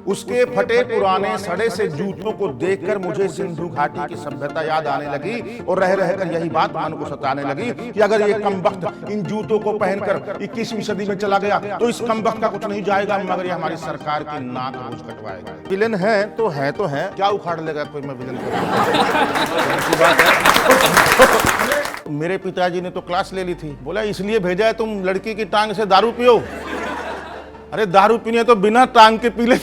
उसके फटे पुराने सड़े से जूतों को देखकर मुझे सिंधु घाटी की सभ्यता याद आने लगी और रह रहकर यही बात मन को सताने लगी कि अगर ये कमबख्त इन जूतों को पहनकर 21वीं सदी में चला गया तो इस कमबख्त का कुछ नहीं जाएगा, मगर ये हमारी सरकार की नाक रोज कटवाएगा। विलन है तो है क्या उखाड़ लेगा कोई, मैं विलन की बात है। मेरे पिताजी ने तो क्लास ले ली थी, बोला इसलिए भेजा है तुम लड़की की टांग से दारू पियो। अरे दारू पीनी है तो बिना टांग के पी ले।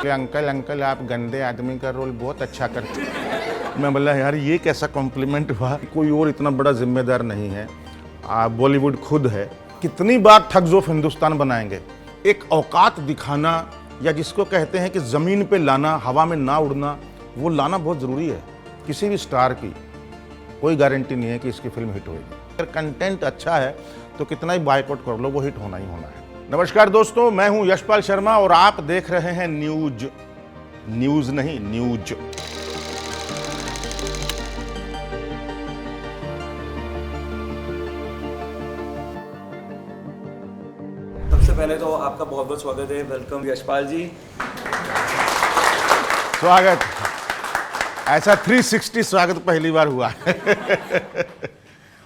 अंकल अंकल आप गंदे आदमी का रोल बहुत अच्छा करते हैं। मैं बोला यार ये कैसा कॉम्प्लीमेंट हुआ, कोई और इतना बड़ा जिम्मेदार नहीं है, बॉलीवुड खुद है। कितनी बार ठग जोफ हिंदुस्तान बनाएंगे। एक औकात दिखाना या जिसको कहते हैं कि जमीन पे लाना, हवा में ना उड़ना, वो लाना बहुत जरूरी है। किसी भी स्टार की कोई गारंटी नहीं है कि इसकी फिल्म हिट होगी। अगर कंटेंट अच्छा है तो कितना ही बायकॉट कर लो, वो हिट होना ही होना है। नमस्कार दोस्तों, मैं हूं यशपाल शर्मा और आप देख रहे हैं न्यूज नहीं न्यूज। सबसे पहले तो आपका बहुत बहुत स्वागत है। वेलकम यशपाल जी। स्वागत, ऐसा 360 स्वागत पहली बार हुआ है।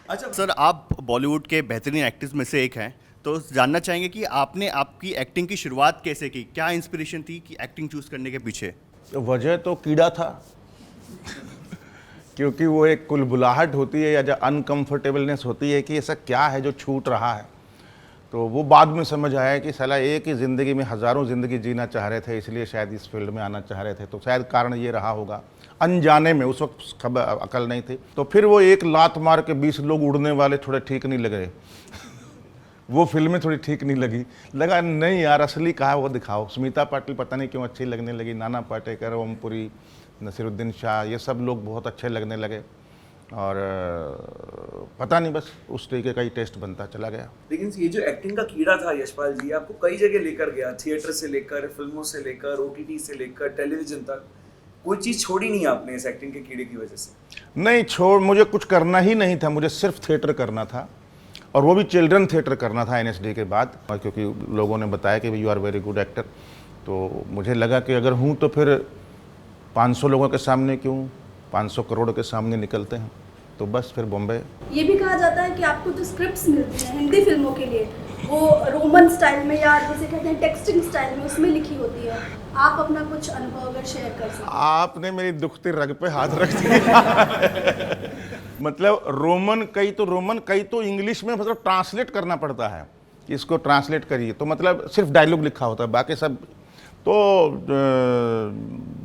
अच्छा सर, आप बॉलीवुड के बेहतरीन एक्टर्स में से एक हैं, तो जानना चाहेंगे कि आपने आपकी एक्टिंग की शुरुआत कैसे की, क्या इंस्पिरेशन थी कि एक्टिंग चूज करने के पीछे? वजह तो कीड़ा था क्योंकि वो एक कुलबुलाहट होती है या जो अनकंफर्टेबलनेस होती है कि ऐसा क्या है जो छूट रहा है। तो वो बाद में समझ आया कि साला एक ही ज़िंदगी में हज़ारों ज़िंदगी जीना चाह रहे थे, इसलिए शायद इस फील्ड में आना चाह रहे थे। तो शायद कारण ये रहा होगा, अनजाने में, उस वक्त खबर अकल नहीं थी। तो फिर वो एक लात मार के 20 लोग उड़ने वाले थोड़े ठीक नहीं लगे। वो फिल्में थोड़ी ठीक नहीं लगी, लगा नहीं यार असली कहा है वो दिखाओ। स्मिता पाटिल पता नहीं क्यों अच्छी लगने लगी, नाना पाटेकर, ओमपुरी, नसीरुद्दीन शाह, ये सब लोग बहुत अच्छे लगने लगे और पता नहीं बस उस तरीके का ही टेस्ट बनता चला गया। लेकिन ये जो एक्टिंग का कीड़ा था यशपाल जी, आपको कई जगह लेकर गया, थिएटर से लेकर, फिल्मों से लेकर, OTT से लेकर, टेलीविजन तक। कोई चीज़ छोड़ी नहीं आपने इस एक्टिंग के कीड़े की वजह से? नहीं मुझे कुछ करना ही नहीं था, मुझे सिर्फ थिएटर करना था और वो भी चिल्ड्रन थिएटर करना था NSD के बाद। और क्योंकि लोगों ने बताया कि you are very good actor, तो मुझे लगा कि अगर हूँ तो फिर 500 लोगों के सामने क्यों, 500 करोड़ के सामने निकलते हैं। तो बस फिर बॉम्बे। ये भी कहा जाता है कि आपको जो स्क्रिप्ट्स मिलती हैं हिंदी फिल्मों के लिए वो रोमन स्टाइल में या जैसे कहते हैं टेक्स्टिंग स्टाइल में उसमें लिखी होती है। आप अपना कुछ अनुभव अगर शेयर कर सकते हैं? आपने मेरी दुखती रग पे हाथ रख दिया। मतलब रोमन कई तो इंग्लिश में मतलब ट्रांसलेट करना पड़ता है कि इसको ट्रांसलेट करिए, तो मतलब सिर्फ डायलॉग लिखा होता है, बाकी सब तो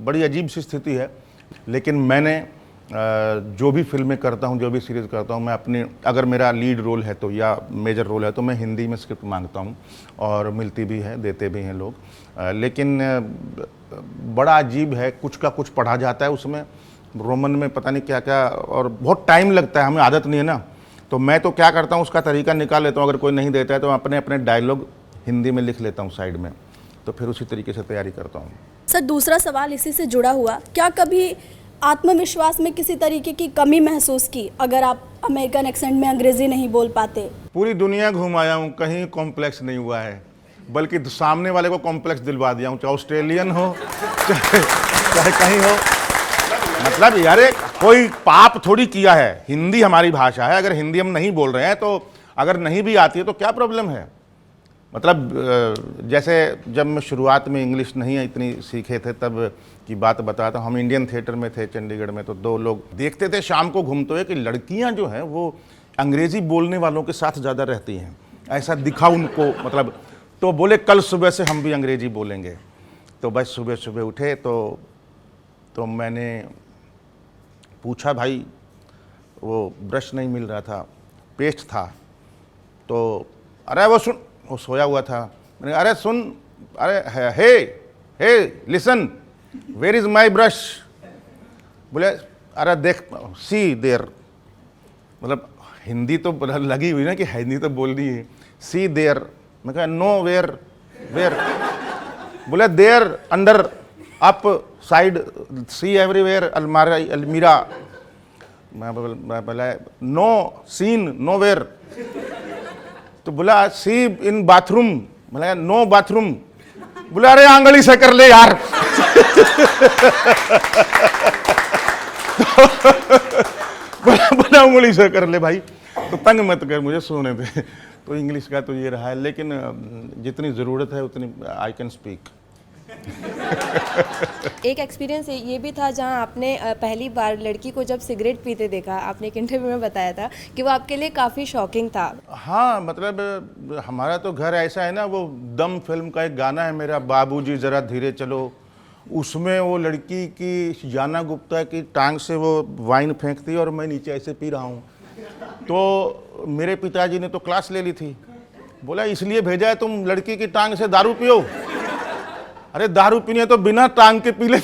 बड़ी अजीब सी स्थिति है। लेकिन मैंने जो भी फिल्में करता हूँ, जो भी सीरीज़ करता हूँ, मैं अपनी अगर मेरा लीड रोल है तो या मेजर रोल है तो मैं हिंदी में स्क्रिप्ट मांगता हूँ और मिलती भी है, देते भी हैं लोग। लेकिन बड़ा अजीब है, कुछ का कुछ पढ़ा जाता है उसमें, रोमन में पता नहीं क्या क्या, और बहुत टाइम लगता है, हमें आदत नहीं है ना। तो मैं तो क्या करता हूँ उसका तरीका निकाल लेता हूँ, अगर कोई नहीं देता है तो अपने अपने डायलॉग हिंदी में लिख लेता हूँ साइड में, तो फिर उसी तरीके से तैयारी करता हूँ। सर दूसरा सवाल इसी से जुड़ा हुआ, क्या कभी आत्मविश्वास में किसी तरीके की कमी महसूस की अगर आप अमेरिकन एक्सेंट में अंग्रेजी नहीं बोल पाते? पूरी दुनिया घूम आया हूँ, कहीं कॉम्प्लेक्स नहीं हुआ है, बल्कि सामने वाले को कॉम्प्लेक्स दिलवा दिया हूँ, चाहे ऑस्ट्रेलियन हो चाहे कहीं हो। मतलब यार कोई पाप थोड़ी किया है, हिंदी हमारी भाषा है, अगर हिंदी हम नहीं बोल रहे हैं तो अगर नहीं भी आती है तो क्या प्रॉब्लम है। मतलब जैसे जब मैं शुरुआत में इंग्लिश नहीं इतनी सीखे थे तब की बात बताता हूँ। हम इंडियन थिएटर में थे चंडीगढ़ में, तो 2 लोग देखते थे शाम को घूमते हुए कि लड़कियाँ जो हैं वो अंग्रेज़ी बोलने वालों के साथ ज़्यादा रहती हैं, ऐसा दिखा उनको। मतलब तो बोले कल सुबह से हम भी अंग्रेज़ी बोलेंगे। तो बस सुबह सुबह उठे तो मैंने पूछा, भाई वो ब्रश नहीं मिल रहा था, पेस्ट था, तो अरे वो सुन, वो सोया हुआ था, मैंने अरे सुन, अरे hey listen, where is my brush? बोले अरे देख, सी देयर। मतलब हिंदी तो लगी हुई ना कि हिंदी तो बोलनी है, सी देयर। मैं कहा नो वेयर वेयर? बोले there, under, up, side, see everywhere, अलमीरा। मैं बोला नो सीन, नो वेयर। तो बोला सी इन बाथरूम, बोला नो बाथरूम। बोले अरे आंगली से कर ले यार। बोला उंगली से कर ले भाई, तो तंग मत कर मुझे, सोने दे। तो इंग्लिश का तो ये रहा है, लेकिन जितनी ज़रूरत है उतनी आई कैन स्पीक। एक एक्सपीरियंस ये भी था जहां आपने पहली बार लड़की को जब सिगरेट पीते देखा, आपने एक इंटरव्यू में बताया था कि वो आपके लिए काफ़ी शॉकिंग था। हाँ, मतलब हमारा तो घर ऐसा है ना, वो दम फिल्म का एक गाना है मेरा, बाबूजी ज़रा धीरे चलो, उसमें वो लड़की की याना गुप्ता की टांग से वो वाइन फेंकती है और मैं नीचे ऐसे पी रहा हूँ। तो मेरे पिताजी ने तो क्लास ले ली थी, बोला इसलिए भेजा है तुम लड़की की टांग से दारू पियो। अरे दारू पीनी है तो बिना टांग के पी ले।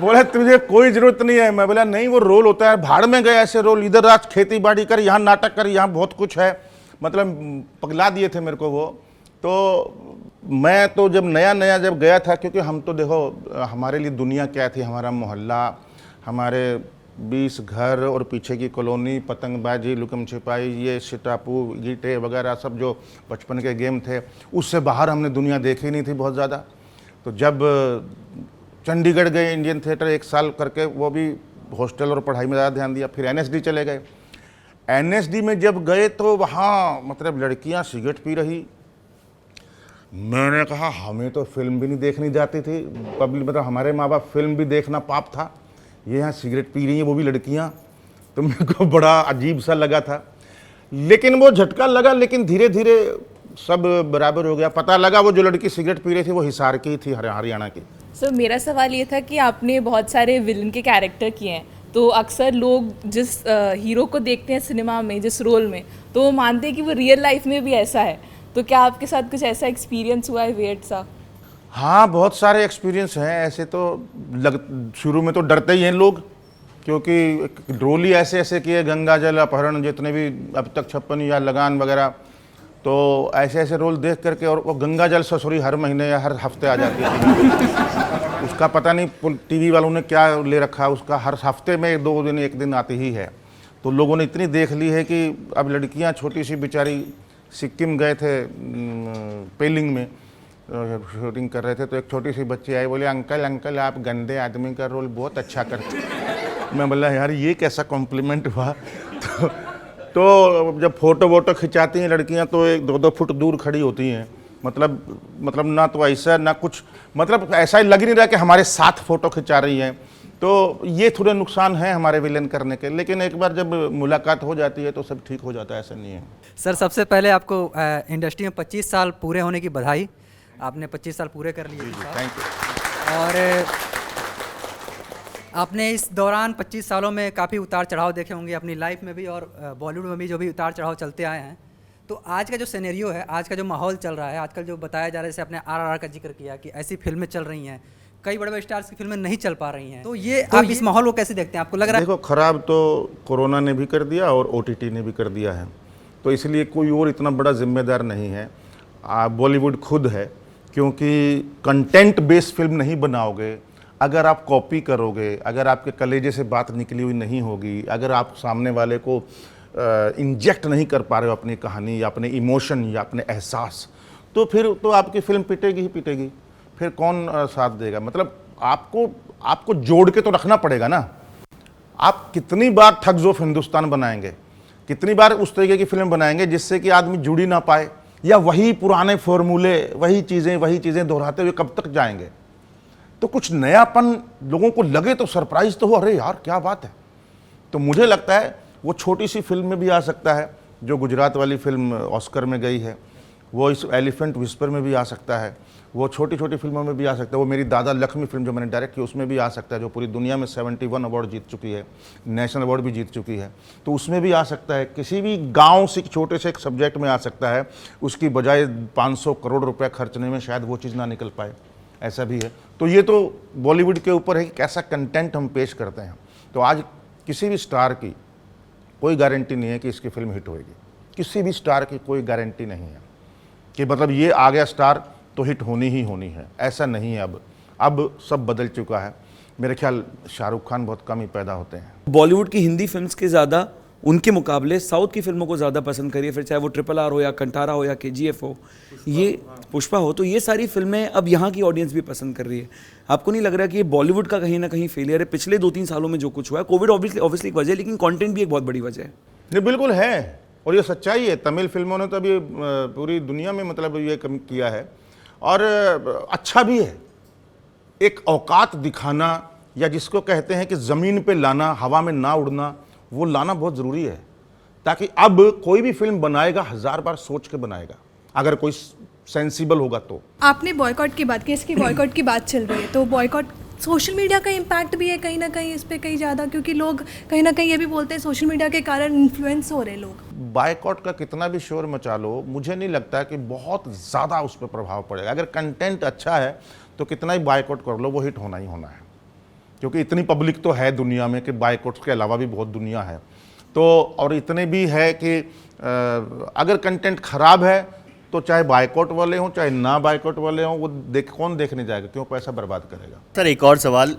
बोला तुझे कोई जरूरत नहीं है। मैं बोला नहीं, वो रोल होता है, भाड़ में गए ऐसे रोल, इधर आज खेती बाड़ी कर, यहाँ नाटक कर, यहाँ बहुत कुछ है, मतलब पगला दिए थे मेरे को वो। तो मैं तो जब नया जब गया था, क्योंकि हम तो देखो हमारे लिए दुनिया क्या थी, हमारा मोहल्ला, हमारे 20 घर और पीछे की कॉलोनी, पतंगबाजी, लुकम छिपाई, ये सिटापू गीटे वगैरह सब जो बचपन के गेम थे, उससे बाहर हमने दुनिया देखी नहीं थी बहुत ज़्यादा। तो जब चंडीगढ़ गए इंडियन थिएटर 1 साल करके, वो भी हॉस्टल और पढ़ाई में ज़्यादा ध्यान दिया, फिर NSD चले गए। NSD में जब गए तो वहाँ मतलब लड़कियाँ सिगरेट पी रही। मैंने कहा हमें तो फिल्म भी नहीं देखनी जाती थी, पब्लिक मतलब हमारे माँ बाप फिल्म भी देखना पाप था, ये यहाँ सिगरेट पी रही हैं वो भी लड़कियाँ। तो मेरे को बड़ा अजीब सा लगा था, लेकिन वो झटका लगा, लेकिन धीरे धीरे सब बराबर हो गया। पता लगा वो जो लड़की सिगरेट पी रही थी वो हिसार की थी, हरियाणा की। सर मेरा सवाल ये था कि आपने बहुत सारे विलन के कैरेक्टर किए हैं, तो अक्सर लोग जिस हीरो को देखते हैं सिनेमा में, जिस रोल में, तो वो मानते हैं कि वो रियल लाइफ में भी ऐसा है। तो क्या आपके साथ कुछ ऐसा एक्सपीरियंस हुआ है वियर्ड सा? हाँ, बहुत सारे एक्सपीरियंस हैं ऐसे। तो शुरू में तो डरते ही हैं लोग, क्योंकि रोल ही ऐसे ऐसे किए, गंगा जल अपहरण, जितने भी अब तक 56 या लगान वगैरह, तो ऐसे ऐसे रोल देख करके। और वो गंगा जल ससुरी हर महीने या हर हफ्ते आ जाती है। उसका पता नहीं टीवी वालों ने क्या ले रखा है, उसका हर हफ्ते में 2 दिन 1 दिन आती ही है। तो लोगों ने इतनी देख ली है कि अब लड़कियां छोटी सी बेचारी, सिक्किम गए थे पेलिंग में शूटिंग कर रहे थे, तो एक छोटी सी बच्ची आई, बोले अंकल आप गंदे आदमी का रोल बहुत अच्छा करते। मैं बोला यार ये कैसा कॉम्प्लीमेंट हुआ। तो जब फोटो वोटो खिंचाती हैं लड़कियां तो 1-2 फुट दूर खड़ी होती हैं, मतलब ना तो ऐसा ना कुछ, मतलब ऐसा ही लग नहीं रहा कि हमारे साथ फ़ोटो खिंचा रही हैं। तो ये थोड़े नुकसान हैं हमारे विलेन करने के, लेकिन एक बार जब मुलाकात हो जाती है तो सब ठीक हो जाता है, ऐसा नहीं है। सर सबसे पहले आपको इंडस्ट्री में 25 साल पूरे होने की बधाई। आपने 25 साल पूरे कर लिए। Thank you. और आपने इस दौरान 25 सालों में काफ़ी उतार चढ़ाव देखे होंगे अपनी लाइफ में भी और बॉलीवुड में भी, जो भी उतार चढ़ाव चलते आए हैं। तो आज का जो सिनेरियो है, आज का जो माहौल चल रहा है, आजकल जो बताया जा रहा है, जैसे आपने RRR का जिक्र किया कि ऐसी फिल्में चल रही हैं, कई बड़े बड़े स्टार्स की फिल्में नहीं चल पा रही हैं, तो आप इस माहौल को कैसे देखते हैं? आपको लग रहा है? देखो, खराब तो कोरोना ने भी कर दिया और OTT ने भी कर दिया है, तो इसलिए कोई और इतना बड़ा जिम्मेदार नहीं है, बॉलीवुड खुद है। क्योंकि कंटेंट बेस्ड फिल्म नहीं बनाओगे, अगर आप कॉपी करोगे, अगर आपके कलेजे से बात निकली हुई नहीं होगी, अगर आप सामने वाले को इंजेक्ट नहीं कर पा रहे हो अपनी कहानी या अपने इमोशन या अपने एहसास, तो फिर तो आपकी फिल्म पिटेगी ही पिटेगी। फिर कौन साथ देगा? मतलब आपको जोड़ के तो रखना पड़ेगा ना। आप कितनी बार ठग्स ऑफ हिंदुस्तान बनाएंगे, कितनी बार उस तरीके की फिल्म बनाएंगे जिससे कि आदमी जुड़ी ना पाए, या वही पुराने फॉर्मूले, वही चीज़ें दोहराते हुए कब तक जाएंगे? तो कुछ नयापन लोगों को लगे तो सरप्राइज तो हो, अरे यार क्या बात है। तो मुझे लगता है वो छोटी सी फिल्म में भी आ सकता है, जो गुजरात वाली फिल्म ऑस्कर में गई है, वो इस एलिफेंट विस्पर में भी आ सकता है, वो छोटी छोटी फिल्मों में भी आ सकता है, वो मेरी दादा लक्ष्मी फिल्म जो मैंने डायरेक्ट की उसमें भी आ सकता है, जो पूरी दुनिया में 71 अवार्ड जीत चुकी है, नेशनल अवार्ड भी जीत चुकी है, तो उसमें भी आ सकता है। किसी भी गांव से छोटे से एक सब्जेक्ट में आ सकता है, उसकी बजाय 500 करोड़ रुपए खर्चने में शायद वो चीज़ ना निकल पाए, ऐसा भी है। तो ये तो बॉलीवुड के ऊपर है कि कैसा कंटेंट हम पेश करते हैं। तो आज किसी भी स्टार की कोई गारंटी नहीं है कि इसकी फिल्म हिट होएगी, किसी भी स्टार की कोई गारंटी नहीं है कि मतलब ये आ गया स्टार तो हिट होनी ही होनी है, ऐसा नहीं है। अब सब बदल चुका है। मेरे ख्याल शाहरुख खान बहुत कम ही पैदा होते हैं। बॉलीवुड की हिंदी फिल्म्स के ज़्यादा उनके मुकाबले साउथ की फिल्मों को ज़्यादा पसंद करिए, फिर चाहे वो RRR हो या कंटारा हो या KGF हो, ये पुष्पा हो, तो ये सारी फिल्में अब यहाँ की ऑडियंस भी पसंद कर रही है। आपको नहीं लग रहा कि ये बॉलीवुड का कहीं ना कहीं फेलियर है? पिछले 2-3 सालों में जो कुछ हुआ है, कोविड ऑब्वियसली एक वजह है, लेकिन कंटेंट भी एक बहुत बड़ी वजह है। ये बिल्कुल है और ये सच्चाई है। तमिल फिल्मों ने तो अभी पूरी दुनिया में मतलब ये कम किया है और अच्छा भी है। एक औकात दिखाना या जिसको कहते हैं कि ज़मीन पे लाना, हवा में ना उड़ना, वो लाना बहुत ज़रूरी है, ताकि अब कोई भी फिल्म बनाएगा 1000 बार सोच के बनाएगा, अगर कोई सेंसिबल होगा तो। आपने बॉयकॉट की बात की, इसकी बॉयकॉट की बात चल रही है, तो बॉयकॉट सोशल मीडिया का इम्पैक्ट भी है कहीं ना कहीं इस पे कहीं ज़्यादा, क्योंकि लोग कहीं ना कहीं ये भी बोलते हैं सोशल मीडिया के कारण इन्फ्लुएंस हो रहे हैं लोग। बायकॉट का कितना भी शोर मचा लो, मुझे नहीं लगता कि बहुत ज़्यादा उस पर प्रभाव पड़ेगा। अगर कंटेंट अच्छा है तो कितना ही बायकॉट कर लो, वो हिट होना ही होना है, क्योंकि इतनी पब्लिक तो है दुनिया में कि बायकॉट्स के अलावा भी बहुत दुनिया है। तो और इतने भी है कि अगर कंटेंट खराब है तो चाहे बायकॉट वाले हों चाहे ना बायकॉट वाले हों, वो कौन देखने जाएगा, क्यों पैसा बर्बाद करेगा। सर एक और सवाल,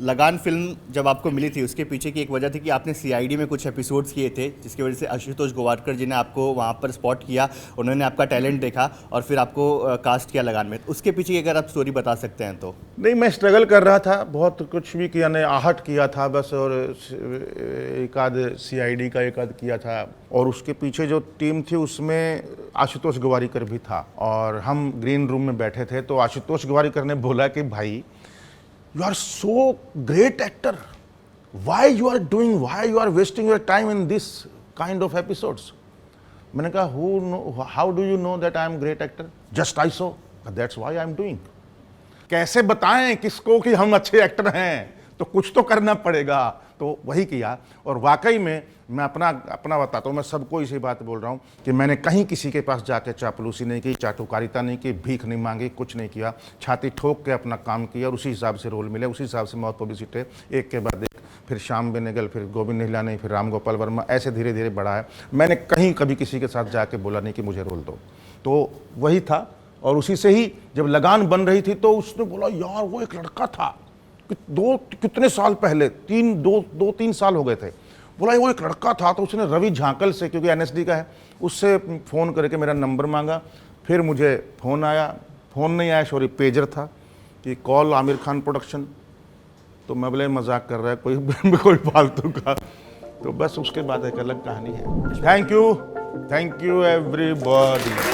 लगान फिल्म जब आपको मिली थी उसके पीछे की एक वजह थी कि आपने CID में कुछ एपिसोड्स किए थे, जिसकी वजह से आशुतोष गोवारकर जी ने आपको वहाँ पर स्पॉट किया, उन्होंने आपका टैलेंट देखा और फिर आपको कास्ट किया लगान में। उसके पीछे की अगर आप स्टोरी बता सकते हैं तो। नहीं, मैं स्ट्रगल कर रहा था, बहुत कुछ भी किया, नहीं आहट किया था बस, और एक आध CID का एक आध किया था, और उसके पीछे जो टीम थी उसमें आशुतोष गोवारिकर भी था, और हम ग्रीन रूम में बैठे थे। तो आशुतोष गोवारिकर ने बोला कि भाई you are so great actor, why you are wasting your time in this kind of episodes. मैंने कहा how do you know that I am great actor? Just I saw, that's why I am doing. कैसे बताएं किसको कि हम अच्छे actor हैं, तो कुछ तो करना पड़ेगा। तो वही किया, और वाकई में मैं अपना बताता हूँ, मैं सबको इसी बात बोल रहा हूँ कि मैंने कहीं किसी के पास जाके चापलूसी नहीं की, चाटुकारिता नहीं की, भीख नहीं मांगी, कुछ नहीं किया। छाती ठोक के अपना काम किया और उसी हिसाब से रोल मिले, उसी हिसाब से मौत पब्लिसिटी एक के बाद एक, फिर श्याम बेनेगल, फिर गोविंद निहलानी, फिर राम गोपाल वर्मा, ऐसे धीरे धीरे बढ़ा है। मैंने कहीं कभी किसी के साथ जाके बोला नहीं कि मुझे रोल दो। तो वही था, और उसी से ही जब लगान बन रही थी तो उसने बोला यार वो एक लड़का था कितने साल पहले, 2-3 साल हो गए थे, बोला वो एक लड़का था। तो उसने रवि झांकल से, क्योंकि NSD का है, उससे फ़ोन करके मेरा नंबर मांगा। फिर मुझे फ़ोन आया, फ़ोन नहीं आया सॉरी, पेजर था कि कॉल आमिर खान प्रोडक्शन। तो मैं बोले मजाक कर रहा है कोई फालतू का। तो बस उसके बाद एक अलग कहानी है। Thank you everybody.